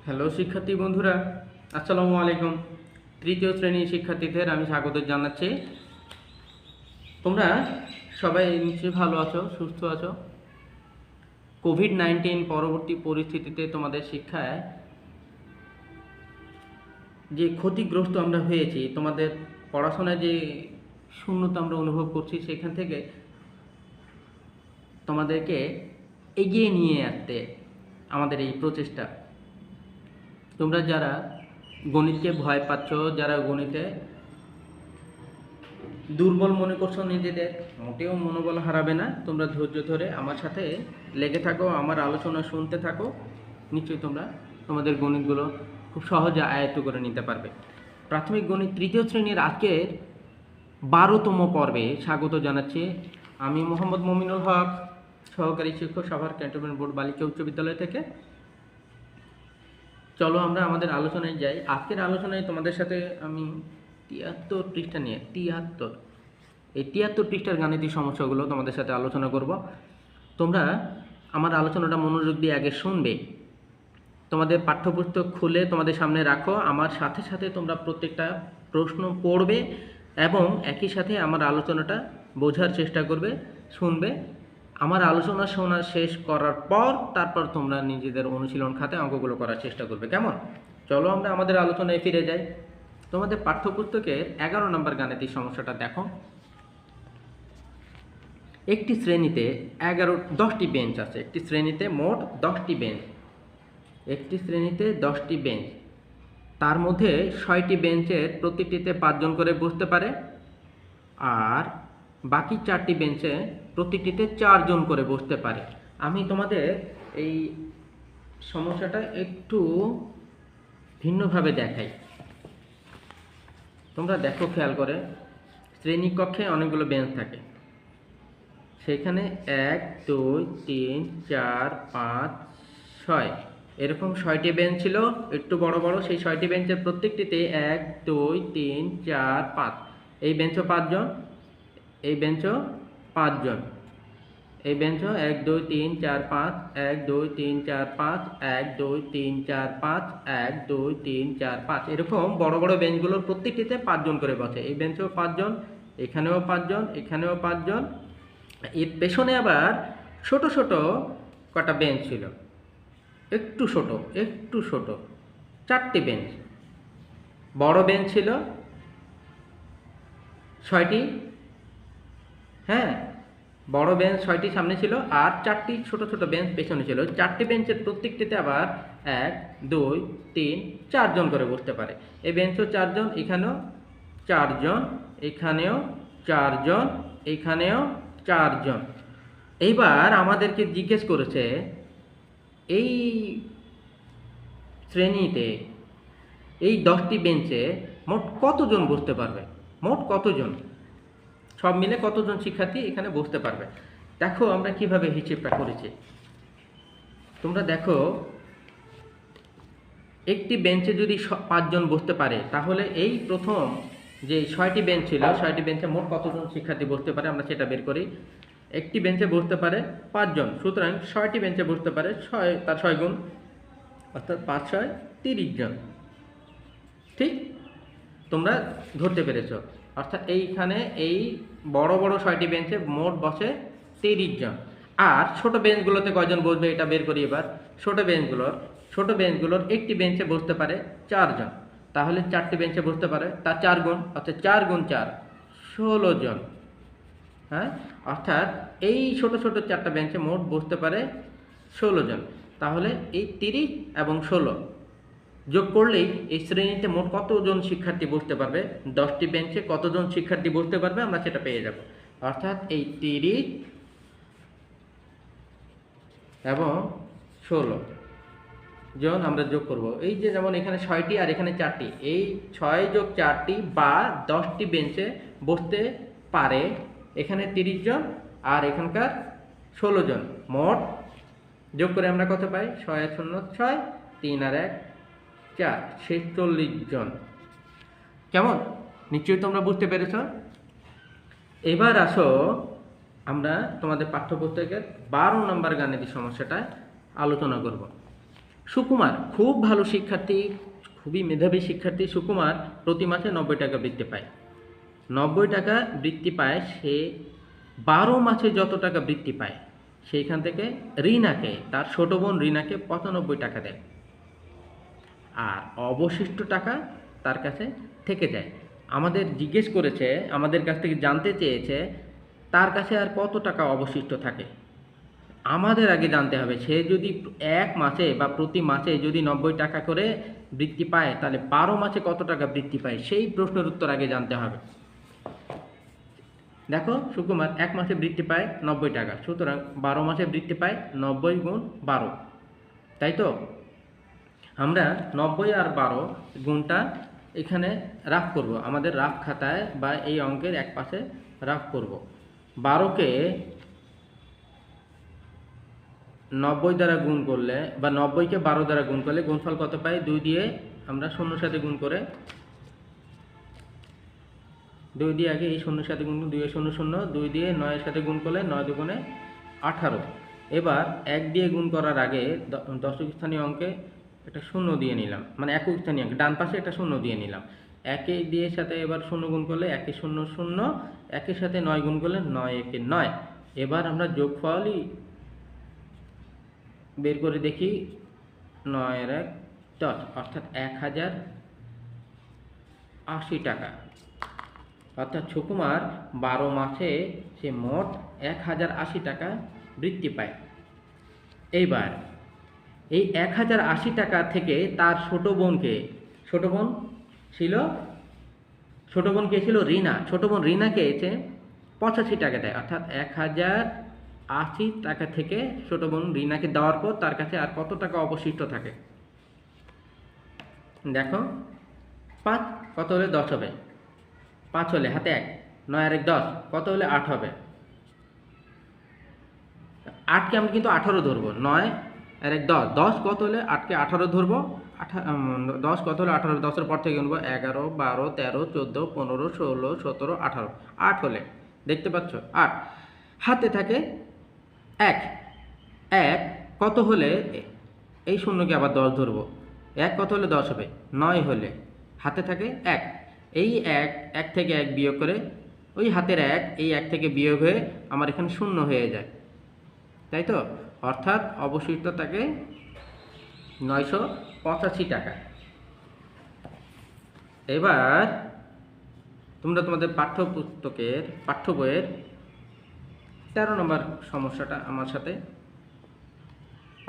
Hello শিক্ষার্থী বন্ধুরা, আসসালামু আলাইকুম। তৃতীয় শ্রেণীর শিক্ষার্থীদের আমি স্বাগত জানাচ্ছি। তোমরা সবাই নিশ্চয়ই ভালো আছো, সুস্থ আছো। কোভিড-19 পরবর্তী পরিস্থিতিতে তোমাদের শিক্ষায় যে ক্ষতিগ্রস্ত আমরা হয়েছি, তোমাদের পড়াশোনায় যে শূন্যতা আমরা অনুভব করছি, সেখান থেকে তোমাদেরকে এগিয়ে নিয়ে আসতে আমাদের এই প্রচেষ্টা। তোমরা যারা গণিতকে ভয় পাচ্ছ, যারা গণিতে দুর্বল মনে করছো নিজেদের, মোটেও মনোবল হারাবে না। তোমরা ধৈর্য ধরে আমার সাথে লেগে থাকো, আমার আলোচনা শুনতে থাকো। নিশ্চয়ই তোমরা তোমাদের গণিতগুলো খুব সহজে আয়ত্ত করে নিতে পারবে। প্রাথমিক গণিত তৃতীয় শ্রেণীর আজকের 12তম পর্বে স্বাগত জানাচ্ছি। আমি মোহাম্মদ মমিনুল হক, সহকারী শিক্ষক, সাভার ক্যান্টনমেন্ট বোর্ড বালিকা উচ্চ বিদ্যালয় থেকে। চলো আমরা আমাদের আলোচনায় যাই। আজকের আলোচনায় তোমাদের সাথে আমি 73 পৃষ্ঠা নিয়ে 73 পৃষ্ঠার গাণিতিক সমস্যাগুলো তোমাদের সাথে আলোচনা করব। তোমরা আমার আলোচনাটা মনোযোগ দিয়ে আগে শুনবে। তোমাদের পাঠ্যপুস্তক খুলে তোমাদের সামনে রাখো, আমার সাথে সাথে তোমরা প্রত্যেকটা প্রশ্ন পড়বে এবং একই সাথে আমার আলোচনাটা বোঝার চেষ্টা করবে, শুনবে। আমার আলোচনা শোনা শেষ করার পর তারপর তোমরা নিজেদের অনুশীলন খাতে অঙ্কগুলো করার চেষ্টা করবে। কেমন? চলো আমরা আমাদের আলোচনায় ফিরে যাই। তোমাদের পাঠ্যপুস্তকের 11 নম্বর গাণিতিক সমস্যাটা দেখো। একটি শ্রেণীতে 10টি বেঞ্চ আছে। একটি শ্রেণীতে মোট 10টি বেঞ্চ। একটি শ্রেণীতে 10টি বেঞ্চ, তার মধ্যে 6টি বেঞ্চের প্রতিটিতে 5 জন করে বসতে পারে, আর বাকি 4টি বেঞ্চে প্রতিটিতে 4 জন করে বসতে পারে। আমি তোমাদের এই সমস্যাটা একটু ভিন্নভাবে দেখাই। তোমরা দেখো খেয়াল করে, শ্রেণীকক্ষে অনেকগুলো বেঞ্চ থাকে। সেখানে 1, 2, 3, 4, 5, 6 এরকম 6টি বেঞ্চ ছিল, একটু বড় বড়। সেই 6টি বেঞ্চের প্রত্যেকটিতে 1, 2, 3, 4, 5। এই বেঞ্চও 5 জন, এই বেঞ্চও 5 জন, এই বেঞ্চও 1, 2, 3, 4, 5, 1, 2, 3, 4, 5, 1, 2, 3, 4, 5, 1, 2, 3, 4, 5। এরকম বড় বড় বেঞ্চগুলোর প্রত্যেকটিতে 5 জন করে বসে। এই বেঞ্চেও 5 জন, এখানেও 5 জন, এখানেও 5 জন। এর পেছনে আবার ছোট ছোট কটা বেঞ্চ ছিল, একটু ছোট 4টি বেঞ্চ। বড় বেঞ্চ ছিল 6টি, হ্যাঁ, বড় বেঞ্চ 6টি সামনে ছিল, আর 4টি ছোট ছোট বেঞ্চ পেছনে ছিল। 4টি বেঞ্চের প্রত্যেকটিতে আবার 1, 2, 3, 4 জন করে বসতে পারে। এই বেঞ্চও 4 জন, এখানেও 4 জন, এখানেও 4 জন, এখানেও 4 জন। এইবার আমাদেরকে জিজ্ঞেস করেছে এই শ্রেণীতে এই 10টি বেঞ্চে মোট কতজন বসতে পারবে, মোট কতজন, সব মিলে কতজন শিক্ষার্থী এখানে বসতে পারবে। দেখো আমরা কিভাবে হিসেবটা করেছি। তোমরা দেখো, একটি বেঞ্চে যদি 5 জন বসতে পারে, তাহলে এই প্রথম যে 6টি বেঞ্চ ছিল, 6টি বেঞ্চে মোট কতজন শিক্ষার্থী বসতে পারে আমরা সেটা বের করি। একটি বেঞ্চে বসতে পারে 5 জন, সুতরাং 6টি বেঞ্চে বসতে পারে 6, তার 6 গুণ, অর্থাৎ 5, 6, 30 জন। ঠিক, তোমরা ধরতে পেরেছ। অর্থাৎ এইখানে এই বড় বড় 6টি বেঞ্চে মোট বসে 30 জন। আর ছোট বেঞ্চগুলোতে কয়জন বসবে এটা বের করি এবার। ছোট বেঞ্চগুলোর একটি বেঞ্চে বসতে পারে 4 জন, তাহলে 4টি বেঞ্চে বসতে পারে তার 4 গুণ, অর্থাৎ 4 গুণ 4, 16 জন। হ্যাঁ, অর্থাৎ এই ছোট ছোট 4টা বেঞ্চে মোট বসতে পারে 16 জন। তাহলে এই 30 এবং 16 যোগ করলেই এই শ্রেণীতে মোট কতজন শিক্ষার্থী বসতে পারবে, 10টি বেঞ্চে কতজন শিক্ষার্থী বসতে পারবে আমরা সেটা পেয়ে যাব। অর্থাৎ এই 30 এবং 16 জন আমরা যোগ করব। এই যে যেমন এখানে 6টি আর এখানে 4টি, এই 6 যোগ 4টি বা 10টি বেঞ্চে বসতে পারে এখানে 30 জন আর এখানকার 16 জন। মোট যোগ করে আমরা কত পাই? 6 আর 0 6, 3 আর 1 4, 46 জন। কেমন? নিশ্চয়ই তোমরা বুঝতে পেরেছ। এবার আসো আমরা তোমাদের পাঠ্যপুস্তকের 12 নম্বর গাণিতিক সমস্যাটা আলোচনা করব। সুকুমার খুব ভালো শিক্ষার্থী, খুবই মেধাবী শিক্ষার্থী। সুকুমার প্রতি মাসে 90 টাকা বৃত্তি পায়। 90 টাকা বৃত্তি পায় সে, 12 মাসে যত টাকা বৃত্তি পায় সেইখান থেকে রিনাকে, তার ছোট বোন রিনাকে 95 টাকা দেয়, আর অবশিষ্ট টাকা তার কাছে থেকে যায়। আমাদের জিজ্ঞেস করেছে, আমাদের কাছ থেকে জানতে চেয়েছে তার কাছে আর কত টাকা অবশিষ্ট থাকে। আমাদের আগে জানতে হবে সে যদি এক মাসে বা প্রতি মাসে যদি 90 টাকা করে বৃত্তি পায়, তাহলে 12 মাসে কত টাকা বৃত্তি পায়, সেই প্রশ্নের উত্তর আগে জানতে হবে। দেখো সুকুমার এক মাসে বৃত্তি পায় 90 টাকা, সুতরাং 12 মাসে বৃত্তি পায় 90 গুণ 12, তাই তো? আমরা 90 আর 12 গুণটা এখানে রাফ করব, আমাদের রাফ খাতায় বা এই অঙ্কের এক পাশে রাফ করব। 12কে 90 দ্বারা গুণ করলে বা 90কে 12 দ্বারা গুণ করলে গুণফল কত পাই? 2 দিয়ে আমরা শূন্যর সাথে গুণ করে, 2 দিয়ে আগে এই শূন্যর সাথে গুণ, 2 শূন্য শূন্য, 2 দিয়ে 9-এর সাথে গুণ করলে 9 দুগুণে 18। এবার 1 দিয়ে গুণ করার আগে দশক স্থানীয় অঙ্কে একটা শূন্য দিয়ে নিলাম, মানে একক স্থানীয় অঙ্কে ডান পাশে একটা শূন্য দিয়ে নিলাম। 1 দিয়ে সাথে এবার শূন্য গুণ করলে 1 শূন্য শূন্য, 1-এর সাথে 9 গুণ করলে 9 1 9। এবার আমরা যোগফলই বের করে দেখি, 9 এর 1 10, অর্থাৎ 1080 টাকা। অর্থাৎ সুকুমার 12 মাসে সে মোট 1080 টাকা বৃত্তি পায়। এইবার এই 1080 টাকা থেকে তার ছোট বোনকে, ছোট বোন কে ছিল রিনা, ছোট বোন রিনাকে এসে 85 টাকা দেয়। অর্থাৎ 1080 টাকা থেকে ছোট বোন রিনাকে দেওয়ার পর তার কাছে আর কত টাকা অবশিষ্ট থাকে? দেখো 5 কত হলে 10 হবে? 5 হলে হাতে 1, 9 আর 1 10, কত হলে 8 হবে? 8কে আমি কিন্তু 18 ধরবো, 9 আর 1 10, 10 কত হলে 8কে 18 ধরবো, 10 কত হলে 18, 10-এর পর থেকে গুনবো 11 12 13 14 15 16 17 18, 8 হলে, দেখতে পাচ্ছ 8, হাতে থাকে 1, 1 কত হলে, এই শূন্যকে আবার 10 ধরবো, 1 কত হলে 10 হবে? 9 হলে হাতে থাকে 1, এই 1 থেকে 1 বিয়োগ করে ওই হাতের 1, এই 1 থেকে বিয়োগ হয়ে আমার এখানে শূন্য হয়ে যায়, তাই তো? অর্থাৎ অবশিষ্ট থাকে 985 টাকা। এবার তোমরা তোমাদের পাঠ্য বইয়ের 13 নম্বর সমস্যাটা আমার সাথে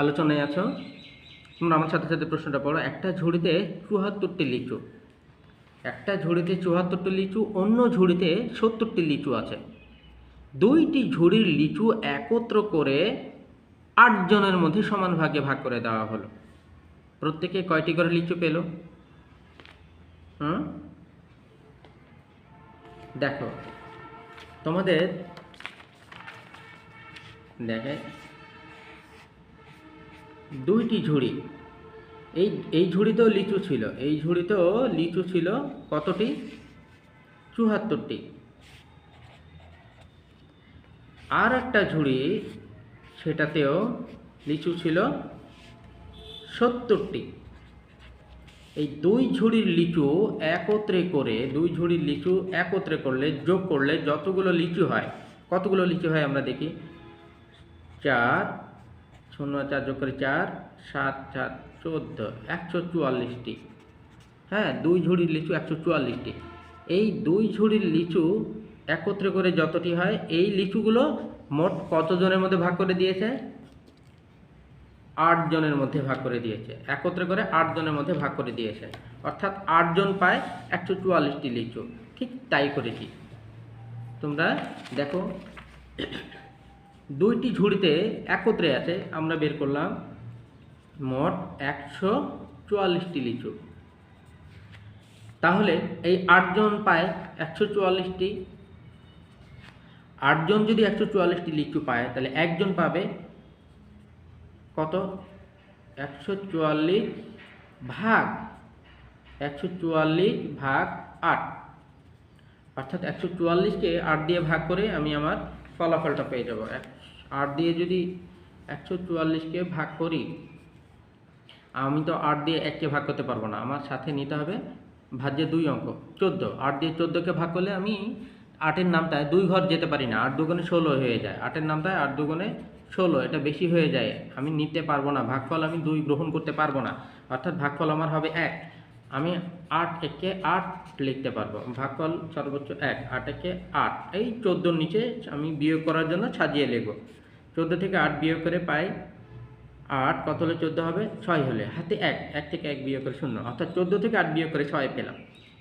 আলোচনায় আছো, তোমরা আমার সাথে সাথে প্রশ্নটা পড়ো। একটা ঝুড়িতে 74টি লিচু, একটা ঝুড়িতে 74টি লিচু, অন্য ঝুড়িতে 70টি লিচু আছে। 2টি ঝুড়ির লিচু একত্র করে 8 জনের মধ্যে সমান ভাগে ভাগ করে দেওয়া হলো। প্রত্যেকে কয়টি করে লিচু পেল? দেখো তোমাদের দেখে 2টি ঝুড়ি, এই ঝুড়িতেও লিচু ছিল, এই ঝুড়িতেও লিচু ছিল কতটি? 74টি। আর একটা ঝুড়ি, সেটাতেও লিচু ছিল 70টি। এই 2 ঝুড়ির লিচু একত্রে করলে, যোগ করলে যতগুলো লিচু হয়, কতগুলো লিচু হয় আমরা দেখি, 4 0 4 যোগ করে 4 7 4 14, 144টি। হ্যাঁ, 2 ঝুড়ির লিচু 144টি। এই 2 ঝুড়ির লিচু একত্রে করে যতটি হয়, এই লিচুগুলো মোট কতজনের মধ্যে ভাগ করে দিয়েছে? 8 জনের মধ্যে ভাগ করে দিয়েছে, একত্রে করে 8 জনের মধ্যে ভাগ করে দিয়েছে। অর্থাৎ 8 জন পায় 144টি লিচু। ঠিক তাই করেছি। তোমরা দেখো 2টি ঝুড়িতে একত্রে আছে, আমরা বের করলাম মোট 144টি লিচু। তাহলে এই 8 জন পায় 144টি। 8 জন যদি 144টি লিচু পায়, তাহলে একজন পাবে কত? 144 ভাগ 8, অর্থাৎ 144কে 8 দিয়ে ভাগ করে আমি আমার ফলাফলটা পেয়ে যাব। 8 দিয়ে যদি 144কে ভাগ করি, আমি তো 8 দিয়ে 1কে ভাগ করতে পারবো না, আমার সাথে নিতে হবে ভাজ্যে 2 অঙ্ক 14। 8 দিয়ে 14কে ভাগ করলে আমি 8-এর নামটায় 2 ঘর যেতে পারি না, 8 দুগুণে 16 হয়ে যায়। 8-এর নামটায় 8 দুগুণে 16, এটা বেশি হয়ে যায়, আমি নিতে পারবো না, ভাগফল আমি 2 গ্রহণ করতে পারবো না, অর্থাৎ ভাগফল আমার হবে 1। আমি 8-1-কে 8 লিখতে পারবো, ভাগফল সর্বোচ্চ 1। 8-1-কে 8, এই 14-র নিচে আমি বিয়োগ করার জন্য সাজিয়ে লিখব। 14 থেকে 8 বিয়োগ করে পাই 8, কত হলে 14 হবে? 6 হলে, হাতে 1, 1 থেকে 1 বিয়োগ করে 0, অর্থাৎ 14 থেকে 8 বিয়োগ করে 6 পেলাম।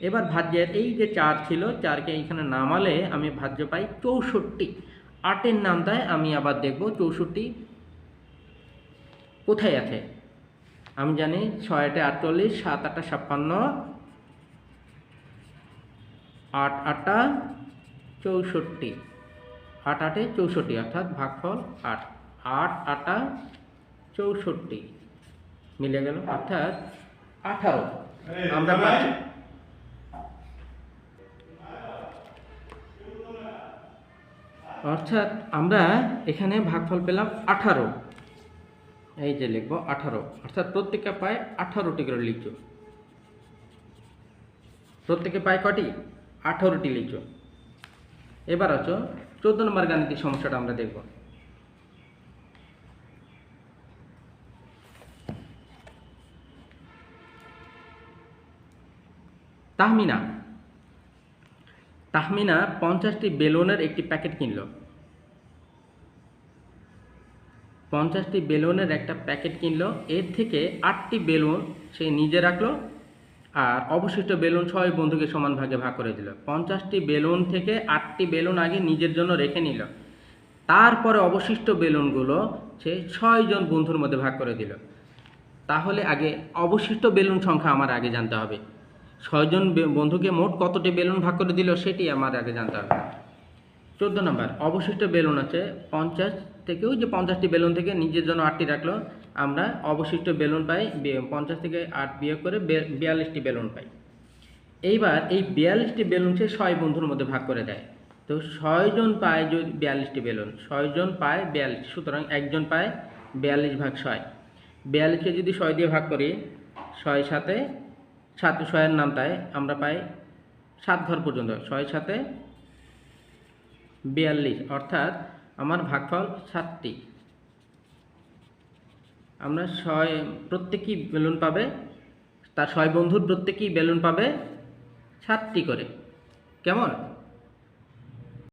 এবার ভাজ্যের এই যে 4 ছিল, 4কে এইখানে নামালে আমি ভাজ্য পাই 64। 8-এর নামটায় আমি আবার দেখব 64 কোথায় আছে। আমি জানি 6-8-এ 48, 7-8-এ 56, 8-8-এ 64, 8-8-এ 64, অর্থাৎ ভাগফল 8। 8-8-এ 64 মিলে গেল, অর্থাৎ 18 আমরা পাচ্ছি। অর্থাৎ আমরা এখানে ভাগফল পেলাম 18, এই যে লিখবো 18, অর্থাৎ প্রত্যেকে পায় 18টি করে লিচু। প্রত্যেকে পায় কটি? 18টি লিচু। এবার হচ্ছে 14 নম্বর গাণিতিক সমস্যাটা আমরা দেখব। তাহমিনা 50টি বেলুনের একটি প্যাকেট কিনল। 50টি বেলুনের একটা প্যাকেট কিনলো, এর থেকে 8টি বেলুন সে নিজে রাখলো আর অবশিষ্ট বেলুন 6 বন্ধুকে সমান ভাগে ভাগ করে দিল। 50টি বেলুন থেকে 8টি বেলুন আগে নিজের জন্য রেখে নিল, তারপরে অবশিষ্ট বেলুনগুলো সে 6 জন বন্ধুর মধ্যে ভাগ করে দিল। তাহলে আগে অবশিষ্ট বেলুন সংখ্যা আমার আগে জানতে হবে। 6 জন বন্ধুকে মোট কতটি বেলুন ভাগ করে দিল সেটি আমার আগে জানতে হবে। 14 নম্বর, অবশিষ্ট বেলুন আছে 50 থেকে, ওই যে 50টি বেলুন থেকে নিজের জন্য 8টি রাখলো, আমরা অবশিষ্ট বেলুন পাই 50 থেকে 8 বিয়োগ করে 42টি বেলুন পাই। এইবার এই 42টি বেলুন সে 6 বন্ধুর মধ্যে ভাগ করে দেয়। তো 6 জন পায় যদি 42টি বেলুন, 6 জন পায় 42, সুতরাং একজন পায় 42 ভাগ 6। 42কে যদি 6 দিয়ে ভাগ করি, 6 7 6-এর নামটায় আমরা পাই 7 ঘর পর্যন্ত, 6-7 42, অর্থাৎ আমার ভাগফল 7টি। আমরা প্রত্যেকেই বেলুন পাবে, তার 6 বন্ধুর প্রত্যেকেই বেলুন পাবে 7টি করে। কেমন?